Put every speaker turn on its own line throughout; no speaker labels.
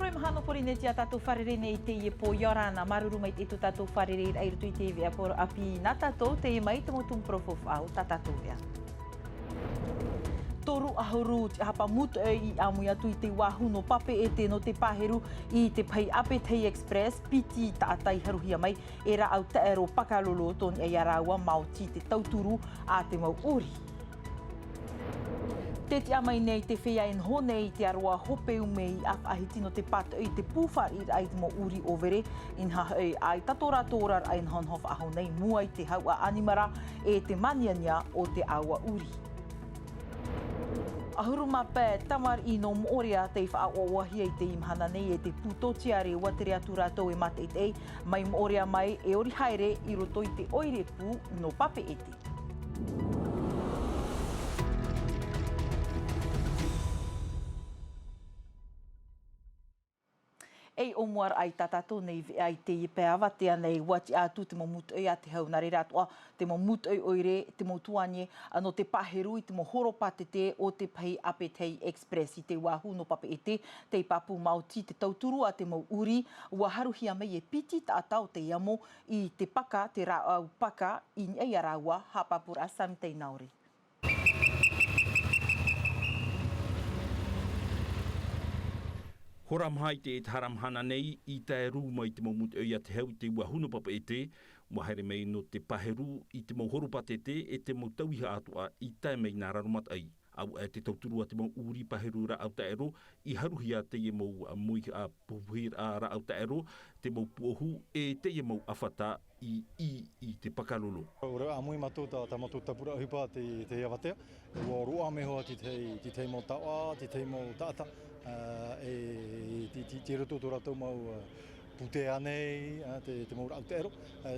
Proem hano por ine tia tatou wharere nei te ie po iorana maruru mai te tatou wharere ai rutu i te vea por api na tatou te mai te motum profof au ta tatou vea. Toru ahuru te hapa mutu i amu atu i te wahuno pape e te no te paheru i te pai Apetei Express piti ta atai haruhia mai e ra au taero pakalolo toni ai araua mauti te tauturu a te mau uri. Te te amai nei te whea en hone i te aroa hopeu mei ahiti no te pata i te pūwhar i ai te mo uri overe in ha ai tatora torar ai honhof aho nei mua i te haua animara e te maniania o te awa uri. Ahuru mapē tamar i no moria te whaawawahia i te imhana nei e te pūtotiare watere atu rātou e mate i te mai moria mai e ori haere i roto i te oire pū no pape e te. Ei o muar ai tatato nei ai te ipe avatea nei wati atu te mo mutu ai ate hau nare ratoa te mo mutu ai oire te mo tuanye ano te paheru i te mo horopate te o te pai Apetei Express i te wahu no pape ete te papu mauti te tauturu a te mo uri ua haruhia mai e piti ta atau te iamo i te paka te rāau paka i ai araua hapapura samtei nauri.
Hora mai te haramhana nei i te rū mai te maumut e te hau te wahunu papa e te, wahere mei no te paheru i te mauhoropate te e te mautauiha atua i tae mei nā rarumat ai. Au e te tauturu a te mau uri paheru ra au taero i haruhia te e mau mui a pupuhir a ra au taero, te mau puohu e te e mau awhata i te pakalolo.
Ora a mui matuta ta matuta pura hipa te avatea, ua roa me hoa ti te mau tawa, ti te mau tata. Te roto tō rātou mau putea nei, te mau Aotearoa,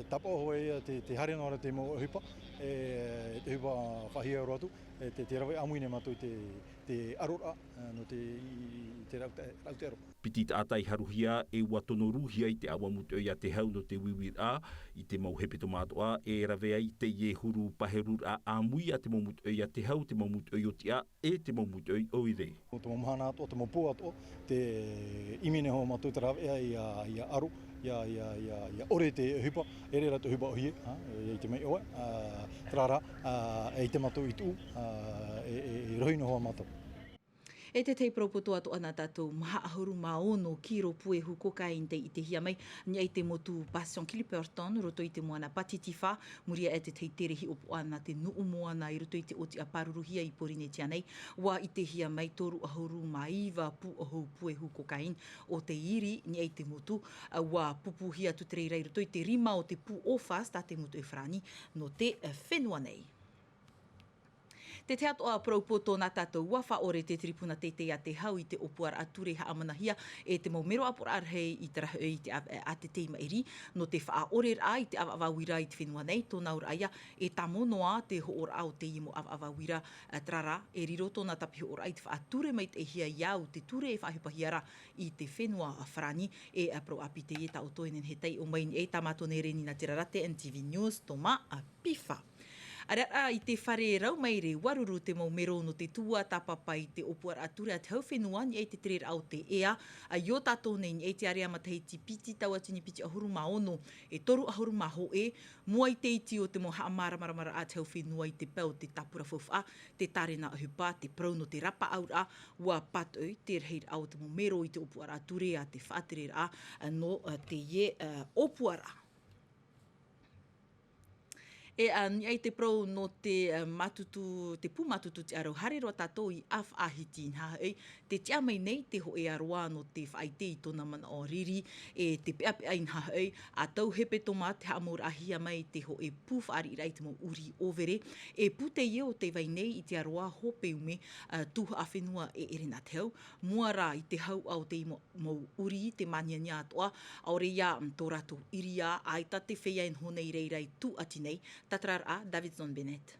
tapa hoi te hare noara te mau hipa, te hipa whahia o rātou, te rawe amuine mātou te arora no te Aotearoa.
Piti tātai haruhia e watono ruhia i te awamutu i a te hau no te wiwir a, i te mau hepe tomatoa, e rawe ai te ie huru paherur a amui a te maumutu i a te hau, te maumutu i o tia, e te maumutu i oire.
Te mau mahana ato, te mau pō ato, te imine ho mātou te rawe i a aro, ia ore te hipa, ere rato hipa o hie, i te mei oe, trara, e te mātou i tū, e rohino hoa mātou.
E te tei propoto atu ana tātou maha ahuru maono ki ro puehu kokain te i te hia mai ni ai te motu Passion Kiliperton roto i te moana Patitifa muria e te tei terehi opo ana te nuu moana i roto i te oti a paruruhia i porine tia nei wa i te hia mai toru ahuru maiva pu ohu puehu kokain o te iri ni ai te motu wa pupuhia tu te rei roto i te rima o te pu ofas ta te motu e frani no te whenua nei. Te te atoa propoto nā tātou wafa ore te tripuna te a te hau i te opuara ature haamanahia e te mau mero apura arhei i te rahe i te a te teima eri no te wha ore a i te awawira i te whenua nei tōna ura aia e tamonoa te hoora au te imo awawira trara e riro tōna tapiho ora i te wha ature mai te hia iau te ture e whahipahiara i te whenua wharani e pro api te e ta o toinen he tei o maini e tamato ne reni na te rarate NTV News toma a pifa. Ara i te whare rau mai re waruru te mau mero no te tua tapapa i te opuara ature a te hau whenua ni e te tere au te ea a i o tātou nei ni e te area matahi ti piti tau atini piti ahuru maono e toru ahuru maho e mua i te iti o te mo haamara a te hau whenua i te pau te tapura fawha te tarena ahupa te prau no te rapa aura ua patau te reheir au te mau mero i te opuara ature a te whaatere a no te ie opuara. E ni ai te pro no te matutu, te pumatutu te aro hare roa tātou i ahiti nha ei. Te tia mai nei te ho e aroa no te whaite i tōna mana o riri e te peapea i nha ei. A tau hepe toma te haamur ahia mai te ho e pūwhaari i rei te mo uri overe. E pute i o te vai nei i te aroa hope ume tuha a whenua e erena te hau. Mua rā i te hau au te mo uri te maniania atoa. Aore ia tō rato iria aita te whea en hone i rei tu ati nei. Tatrar a Davidson Bennett.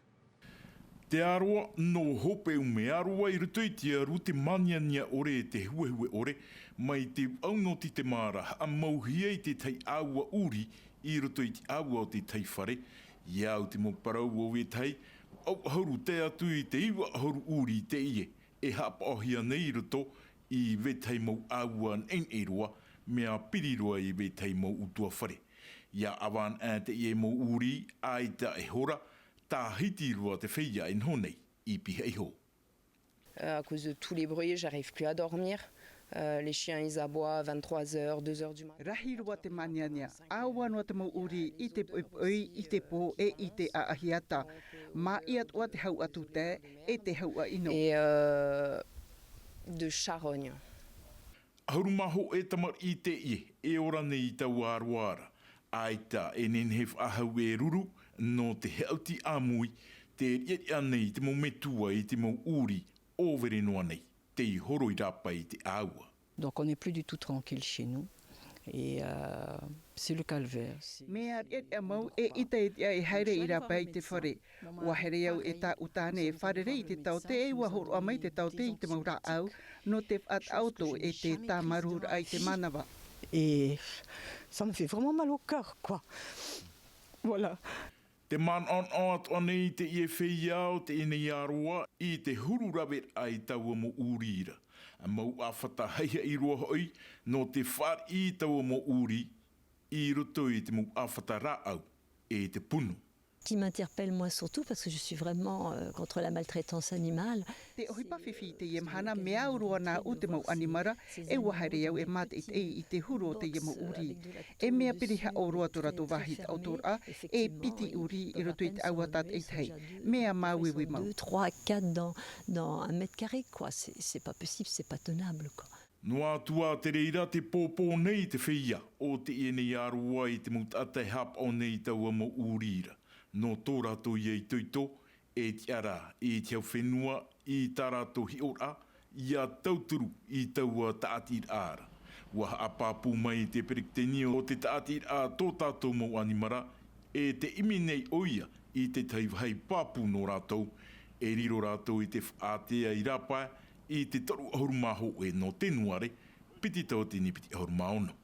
Te aroa no hope ume aroa i rutu i te aru te maniania ore e te huehue ore, mai te aunoti te mara a mauhia i te tei aua uri i rutu i te aua o te tei whare. Iau te mo parau o we tei, au hauru te atu i te iwa hauru uri i te ie, e hapa ohia nei ruto, I vetei mau auan en eroa, mea piriroa I vetei mau utua whare. Ia awan te I mau uri, aita e hora, tā hiti roa te whia en honei, I pihe ho.
À cause de tous les bruits, j'arrive plus à dormir. Les chiens, ils aboient à 23h, 2h du matin.
Rahi roa te maniania, awan wa te mau uri I te poi, I te po e I te aahiata. Ma iat wa te hau atu te, e te hau a ino.
Et de charogne.
Ahurumaho e tamar I te e ora nei I tau aruara. Aita e nenhef ahau e ruru, no te heauti amui, te iet anei te mau metua I te mau uri, overe noa nei. Te I horo I rapa I te aua.
Donc on n'est plus du tout tranquille chez nous. Et c'est le calvaire.
Mea e mau e ita e haere I rapa I te whare. Wa here au e tā utane e wharere I te tau te e wa horo amai te tau te I te maura au, no te at auto e te tā marura ai te manawa.
Et ça me fait vraiment mal au cœur, quoi. Voilà.
Te man on anei te I e whiau te ine I aroa I te huru rawet ai taua mo urira. A mau a whataheia I roa hoi no te whar I taua mo uri I roto I te mau a whatara au e te punu.
Qui m'interpelle moi surtout parce que je suis vraiment contre la maltraitance animale.
Te ohipa whiwhi te iemhana mea urua nā u te mau animara e wahaere au e mate I te huro te iemo uri. E mea piriha o roa tora to wahit au tora e piti uri I roto I te awatat e tei. Mea mauiwi mau.
2, 3, 4 dans 1 mètre carré, quoi. C'est pas possible, c'est pas tenable, quoi.
Noa tua te reira te pōpō nei te whia o te iene arua I te mutata hap o nei taua mo urira. No tō rato I toito, e te ara e te au whenua I tā rato hi ora, ia tauturu I taua taatir ara. Waha a pāpū mai te perikteni o te taatir a tō tātou mo animara, e te imi nei oia I te taivhai pāpū no ratou, e riro ratou I te whaatea I rapa, I te toru ahurumaho e no tenuare, piti tau tini piti ahurumaono.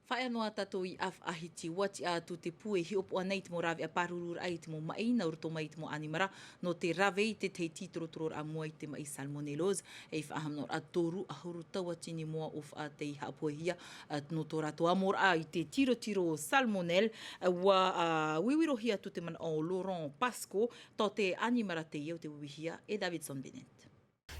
Whae anoa tatou I ahiti wati atu te pue hi opo anei te mo rawe a parurur ai te mo mai na uruto mai te mo animara no te rawe I te tei titorotoror a mua I te mai salmonellose e I whaahamnor a toru a huru taua tini moa o wha te I haapuehia no tō rato amor a I te tiro salmonel wa wiwirohi atu te mana o Laurent Pasco to te animara te iau te wiwihia e Davidson Bennett.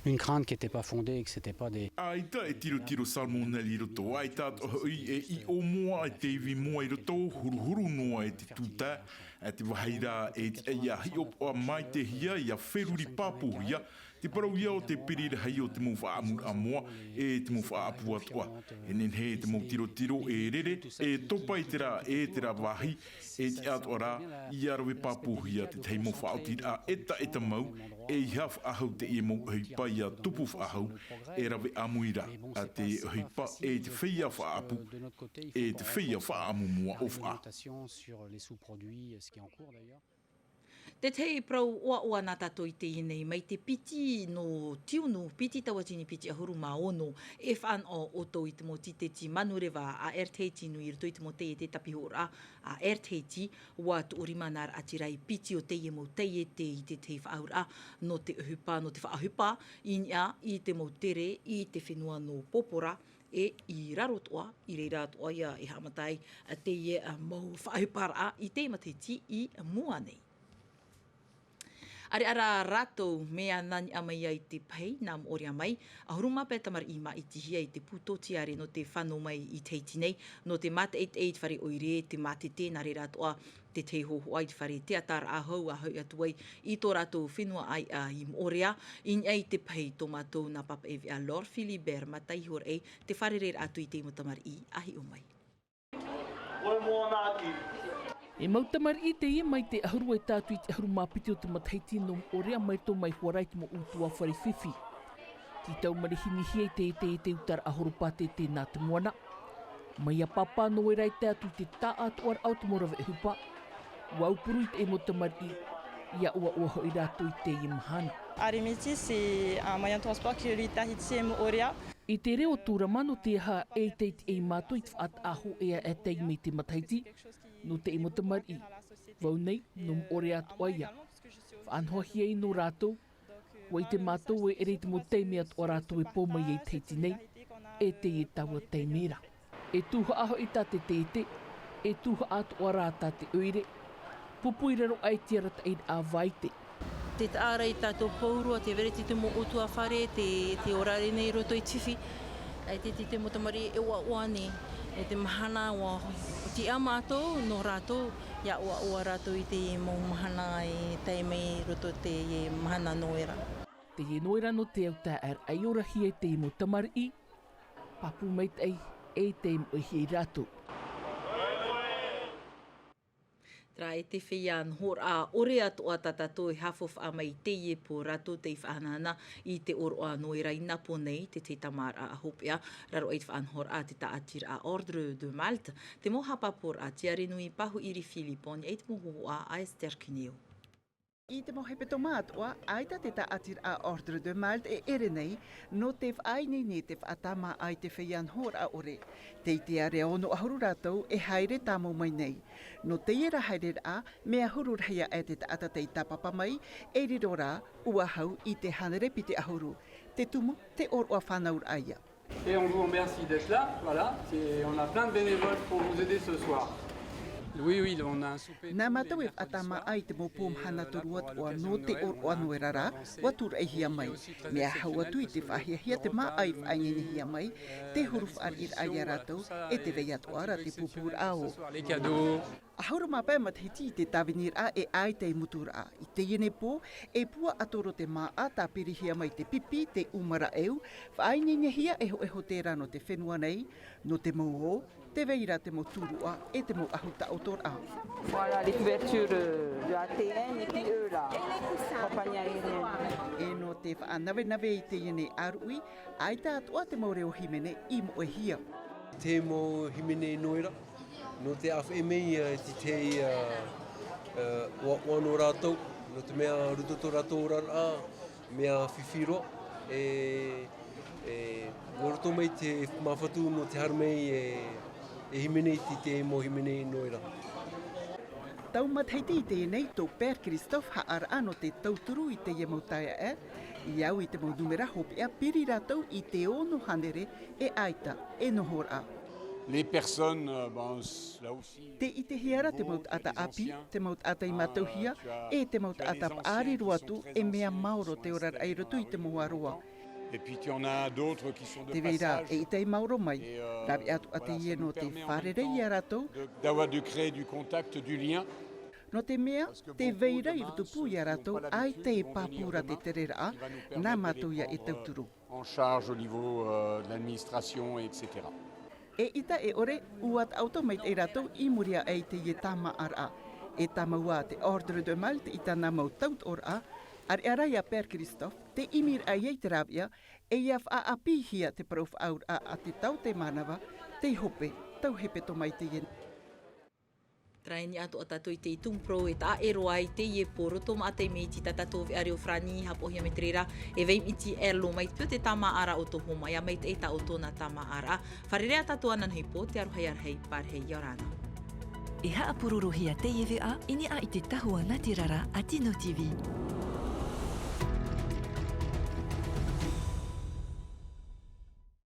Une crainte qui n'était pas fondée et que c'était pas des...
Aita e tiro salmonel I roto, aita I o moa e te iwi moa I roto, huru noa e te tuta, e te waheira e te ia hi o a mai te hia, ia wheruri pāpū hia, te parau ia o te pirira hei o te mou whaamur a moa, e te mou whaapua toa. E nen he te mou tiro e rere, e topa I te ra wahi, e te ato ara, I arawe pāpū hia te tei mou whaotir a eta mau, e I haf ahau te e mou hipa ia tupu whaahau, e rawe amuira, a te hipa e te whia whaapu, e te whia whaamu mua o wha.
Te tei prau oa nā tātou I te inei mai te piti no tiunu, piti tawatini piti ahuru maono, e whaan o tau I te mo titeti manurewa a erteiti nui I rito I te mo teie te tapihora a erteiti wa tu urimanar atirai piti o teie mo teie te I te tei whaahura no te uhupa, no te whaahupa, inia I te mo tere, I te whenua no popora, e I rarotoa, I reira toa ia I hamatai a teie mau whaahupara I te mateti I mua nei. Are ara ratou mea nani amai ai te pei nā moria mai, a huruma pe tamar I ma I tihia I te putotiare no te whano mai I teiti nei, no te mate 88 whare oire, te mate tēnā re ratoa, te te hoho ai te whare te atara ahau atuai I tō ratou whenua ai I moria, in ai te pei tō mātou nā papa evi a Lord Philibert matai hor ei, te whare re atu I te motamar I ahi o mai.
E mautamar I te ia mai te ahuru e tātu I te ahuru māpiti o te mataiti no orea mai tō mai huarai te mo utua whare whiwhi. Ti tau marihini hia I te utara ahuru pāte te nā te moana. Mai a papa no e rai te atu te tā atu ar au te morawa e hupa. Waupuru I te e motamar I ia ua hoi rātou I te ia mahana.
Arimiti, c'est un moyen de transport qui relie Tahiti et Moorea.
I te reo tūramano te ha e teiti e mātou I te whaat aho ea e tei me te mataiti, no te e motamar I. Vau nei, no Moorea atu aia. Whaanhoa hiei no rātou, Wa i te mātou e ere te mo teimi atu o rātou e pōmai e teiti nei, e te i taua teimira. E tūha aho i tate te, e tūha atu o rāta te oire, pupui rero ai tiara ta eid a vaite.
Te taara i tātou pōrua, te vereti te mo utua whare, te orare nei roto i tiwhi, ai te mo tamari e ua ne, e te mahana o ti a mātou, no rātou, ia ua rātou i te mo mahana e teimei roto te mahana noera.
Te noera no te au tā ar ai ora hi e te mo tamari, papu mai tei e te mo hi rātou.
Tra e te whian hor a ore atu a tatato e hafof a mai te ie po rato te whanana i te oro a noera i napo nei te tamara a hopea raro e te whan hor a te taatir a Ordre de Malte te moha papor a tiare nui pahu iri Filipon e te moho a Esther Kineo.
I te mohepeto mātua, aita te taatir a Ordre de Malte e ere nei, no te whaini ni te whaatama ai te whian hor a ore. Te te are ono ahuru rātou e haere tāmo mai nei. No te era haere a, mea huru rhea e te taata te tapapa mai, e riro rā, ua hau i te hanere pi te ahuru. Te tumo, te oroa whanaur aia.
Et on vous remercie d'être là, voilà, on a plein de bénévoles pour vous aider ce soir. Oui, on a un souper.
Nā mātou e atama ai te mopom hana turuat o no te o anu e rara, watur e hia mai. Mea haua tui te whahiahia te mā ai whaingeni hia mai, te huruf ar ir aia rātou, e te vei atu ara te pupur ao. Ahura mā pai mathiti te tavenir a e ai te mutur a. I te iene pō, e pua atoro te mā a tā pirihia mai te pipi, te umara eu, whaingeni hia eho te rano te whenua nei, no te mō te veira te mo turua e te mo ahuta autor a.
Voilà les couvertures de ATN et puis eux là, compagnie aérienne.
E no te whaanawe i te iene arui, ai tā atua te mo reo himene i mo e hia.
Te mo himene noera, no te awhemei ti te wano rātou, no te mea rutoto rātou rara, mea whiwhiro, Goroto mai te mawhatu no te harmei e himene ti te mo himene noera.
Tau mathaiti i te nei tō Père Christophe haara ano te tauturu i te iemautaia e, i au i te mo numera hopea piri rātou i te ono hanere e aita e nohor a.
Les personnes, là aussi...
Te i te hiara te maut ata api, te maut ata i matauhia, e te maut ata paari ruatu e mea mauro te orar airotu i te moaroa.
Et puis tu en as d'autres qui sont de
te veira
passage.
E i te mauro mai, rabi atu ate ieno te wharere i aratou.
D'avoir de créer du contact, du lien.
No te mea, te veira i rutupu i aratou, ai te e papura te terera a, nā matuia e tauturu.
En charge au niveau de l'administration, etc.
E ita e ore, uat automate e ratou i muria e te ie tama ar a. E tamaua te Ordre de Malte i ta namau taut or a, ar araia Père Christophe, te imir a iei te rabia, e iaf a apihia te prof aur a te tau te manawa, te hope, tau hepeto mai te ien.
Traini atu o tato i te itumpro e ta ero ai te ie poroto ma te mei ti tatato vi areo frani hapohia metrera e veim iti erlo mai pio te tama ara o to homa ia mai te eita o tona tama ara. Wharerea tato anan hei po te aruhai arhei parhei yorana.
E haa pururuhia te iwi a ini a i te tahua natirara a Tino TV.